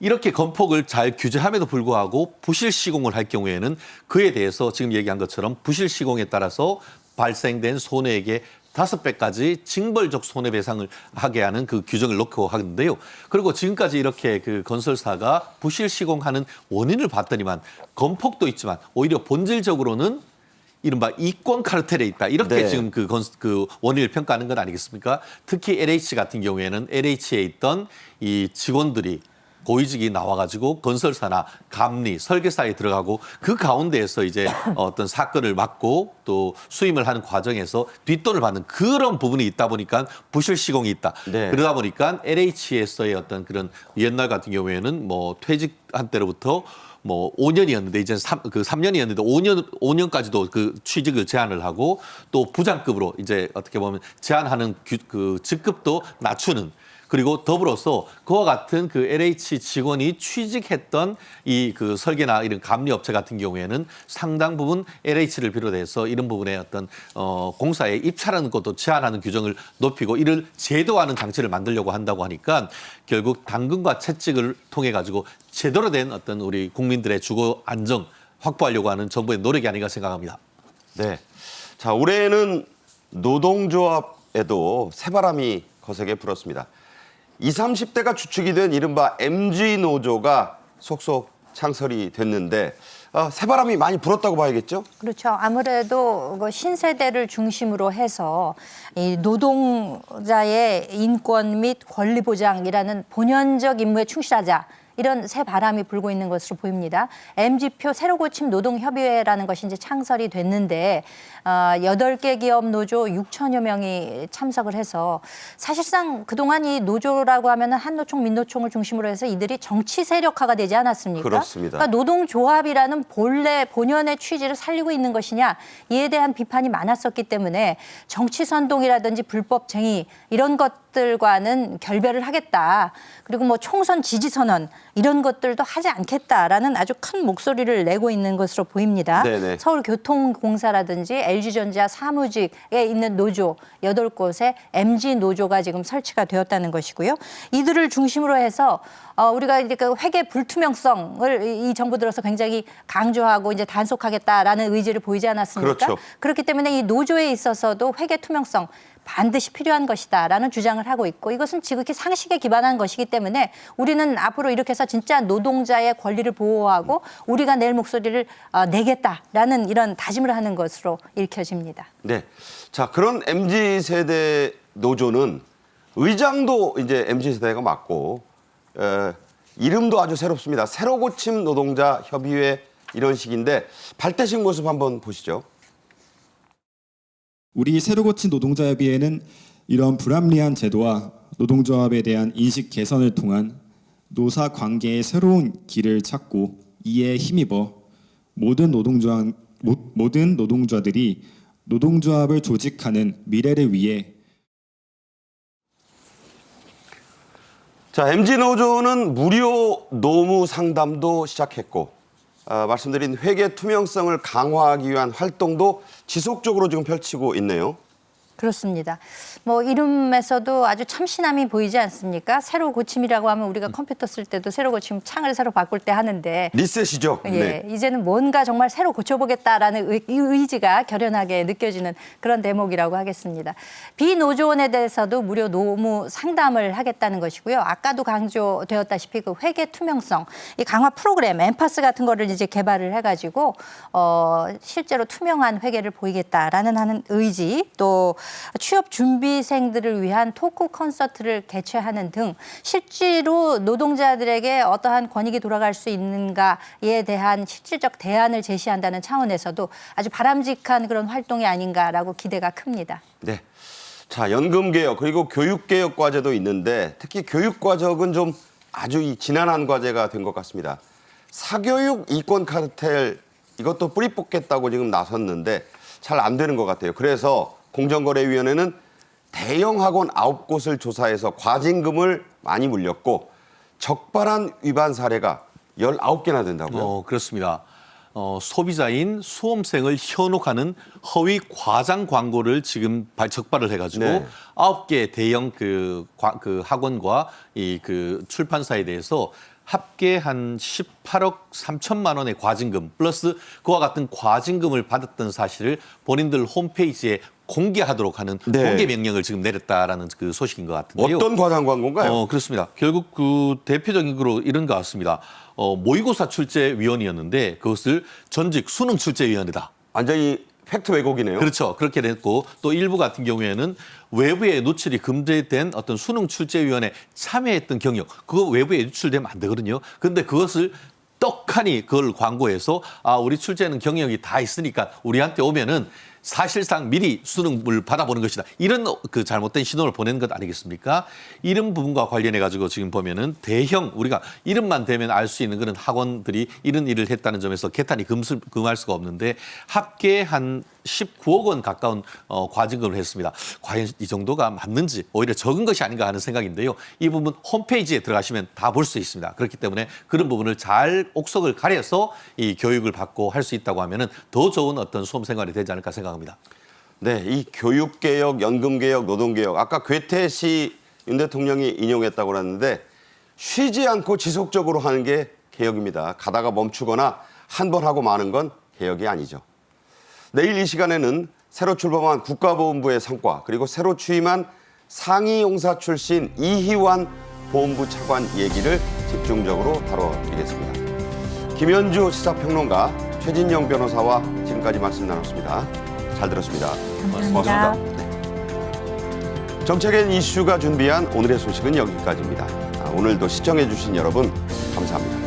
이렇게 건폭을 잘 규제함에도 불구하고 부실 시공을 할 경우에는 그에 대해서 지금 얘기한 것처럼 부실 시공에 따라서 발생된 손해액의 5배까지 징벌적 손해배상을 하게 하는 그 규정을 넣고 하는데요. 그리고 지금까지 이렇게 그 건설사가 부실 시공하는 원인을 봤더니만 건폭도 있지만 오히려 본질적으로는 이른바 이권 카르텔에 있다. 이렇게 네. 지금 그 원인을 평가하는 건 아니겠습니까? 특히 LH 같은 경우에는 LH에 있던 이 직원들이 고위직이 나와가지고 건설사나 감리, 설계사에 들어가고 그 가운데에서 이제 어떤 사건을 막고 또 수임을 하는 과정에서 뒷돈을 받는 그런 부분이 있다 보니까 부실 시공이 있다. 네. 그러다 보니까 LH에서의 어떤 그런 옛날 같은 경우에는 뭐 퇴직한 때로부터 뭐 5년이었는데 이제 3년이었는데 5년까지도 그 취직을 제한을 하고 또 부장급으로 이제 어떻게 보면 제한하는 그 직급도 낮추는 그리고 더불어서 그와 같은 그 LH 직원이 취직했던 이 그 설계나 이런 감리 업체 같은 경우에는 상당 부분 LH를 비롯해서 이런 부분에 어떤 공사에 입찰하는 것도 제한하는 규정을 높이고 이를 제도화하는 장치를 만들려고 한다고 하니까 결국 당근과 채찍을 통해 가지고 제대로 된 어떤 우리 국민들의 주거 안정 확보하려고 하는 정부의 노력이 아닌가 생각합니다. 네. 자, 올해는 노동조합에도 새바람이 거세게 불었습니다. 20, 30대가 주축이 된 이른바 MG노조가 속속 창설이 됐는데 새바람이 많이 불었다고 봐야겠죠? 그렇죠. 아무래도 그 신세대를 중심으로 해서 이 노동자의 인권 및 권리 보장이라는 본연적 임무에 충실하자. 이런 새 바람이 불고 있는 것으로 보입니다. MG표 새로 고침 노동협의회라는 것이 이제 창설이 됐는데 8개 기업 노조 6천여 명이 참석을 해서 사실상 그동안 이 노조라고 하면 한노총, 민노총을 중심으로 해서 이들이 정치 세력화가 되지 않았습니까? 그렇습니다. 그러니까 노동조합이라는 본연의 취지를 살리고 있는 것이냐 이에 대한 비판이 많았었기 때문에 정치 선동이라든지 불법쟁의 이런 것들과는 결별을 하겠다. 그리고 뭐 총선 지지 선언 이런 것들도 하지 않겠다라는 아주 큰 목소리를 내고 있는 것으로 보입니다. 네네. 서울교통공사라든지 LG전자 사무직에 있는 노조 8곳에 MG노조가 지금 설치가 되었다는 것이고요. 이들을 중심으로 해서 우리가 이제 그 회계 불투명성을 이 정부 들어서 굉장히 강조하고 이제 단속하겠다라는 의지를 보이지 않았습니까? 그렇죠. 그렇기 때문에 이 노조에 있어서도 회계 투명성 반드시 필요한 것이다라는 주장을 하고 있고 이것은 지극히 상식에 기반한 것이기 때문에 우리는 앞으로 이렇게 해서 진짜 노동자의 권리를 보호하고 우리가 낼 목소리를 내겠다라는 이런 다짐을 하는 것으로 읽혀집니다. 네. 자, 그런 MZ세대 노조는 의장도 이제 MZ세대가 맞고 이름도 아주 새롭습니다. 새로 고침 노동자 협의회 이런 식인데 발대식 모습 한번 보시죠. 우리 새로 고친 노동자협의회는 이런 불합리한 제도와 노동조합에 대한 인식 개선을 통한 노사 관계의 새로운 길을 찾고 이에 힘입어 모든 노동자들이 노동조합을 조직하는 미래를 위해 자, MG노조는 무료 노무 상담도 시작했고 말씀드린 회계 투명성을 강화하기 위한 활동도 지속적으로 지금 펼치고 있네요. 그렇습니다. 뭐 이름에서도 아주 참신함이 보이지 않습니까? 새로 고침이라고 하면 우리가 컴퓨터 쓸 때도 새로 고치면 창을 새로 바꿀 때 하는데 리셋이죠. 예, 네. 이제는 뭔가 정말 새로 고쳐보겠다라는 의지가 결연하게 느껴지는 그런 대목이라고 하겠습니다. 비노조원에 대해서도 무료 노무 상담을 하겠다는 것이고요. 아까도 강조되었다시피 그 회계 투명성, 이 강화 프로그램, 엠파스 같은 거를 이제 개발을 해가지고 실제로 투명한 회계를 보이겠다라는 하는 의지, 또 취업 준비생들을 위한 토크 콘서트를 개최하는 등 실제로 노동자들에게 어떠한 권익이 돌아갈 수 있는가에 대한 실질적 대안을 제시한다는 차원에서도 아주 바람직한 그런 활동이 아닌가라고 기대가 큽니다. 네. 자, 연금개혁 그리고 교육개혁 과제도 있는데 특히 교육과정은 좀 아주 지난한 과제가 된 것 같습니다. 사교육 이권 카르텔 이것도 뿌리 뽑겠다고 지금 나섰는데 잘 안 되는 것 같아요. 그래서 공정거래위원회는 대형 학원 9곳을 조사해서 과징금을 많이 물렸고 적발한 위반 사례가 19개나 된다고요? 그렇습니다. 소비자인 수험생을 현혹하는 허위 과장 광고를 지금 적발을 해가지고 네. 9개 대형 그 학원과 이 그 출판사에 대해서 합계 한 18억 3천만 원의 과징금 플러스 그와 같은 과징금을 받았던 사실을 본인들 홈페이지에 공개하도록 하는 네. 공개 명령을 지금 내렸다라는 그 소식인 것 같은데요. 어떤 과장 광고인가요? 그렇습니다. 결국 그 대표적으로 이런 것 같습니다. 모의고사 출제위원이었는데 그것을 전직 수능 출제위원이다. 완전히 팩트 왜곡이네요. 그렇죠. 그렇게 됐고 또 일부 같은 경우에는 외부에 노출이 금지된 어떤 수능 출제위원회 참여했던 경력 그거 외부에 유출되면 안 되거든요. 그런데 그것을 떡하니 그걸 광고해서 우리 출제는 경력이 다 있으니까 우리한테 오면은 사실상 미리 수능을 받아보는 것이다. 이런 그 잘못된 신호를 보낸 것 아니겠습니까? 이런 부분과 관련해 가지고 지금 보면은 대형 우리가 이름만 대면 알 수 있는 그런 학원들이 이런 일을 했다는 점에서 개탄이 금할 수가 없는데 합계 한 19억 원 가까운 과징금을 했습니다. 과연 이 정도가 맞는지 오히려 적은 것이 아닌가 하는 생각인데요. 이 부분 홈페이지에 들어가시면 다 볼 수 있습니다. 그렇기 때문에 그런 부분을 잘 옥석을 가려서 이 교육을 받고 할 수 있다고 하면은 더 좋은 어떤 수험 생활이 되지 않을까 생각합니다. 네, 이 교육개혁, 연금개혁, 노동개혁 아까 괴태시 윤 대통령이 인용했다고 하는데 쉬지 않고 지속적으로 하는 게 개혁입니다. 가다가 멈추거나 한 번 하고 마는 건 개혁이 아니죠. 내일 이 시간에는 새로 출범한 국가보훈부의 성과 그리고 새로 취임한 상위용사 출신 이희환 보훈부 차관 얘기를 집중적으로 다뤄드리겠습니다. 김현주 시사평론가 최진영 변호사와 지금까지 말씀 나눴습니다. 잘 들었습니다. 감사합니다. 네. 정책엔 이슈가 준비한 오늘의 소식은 여기까지입니다. 오늘도 시청해 주신 여러분 감사합니다.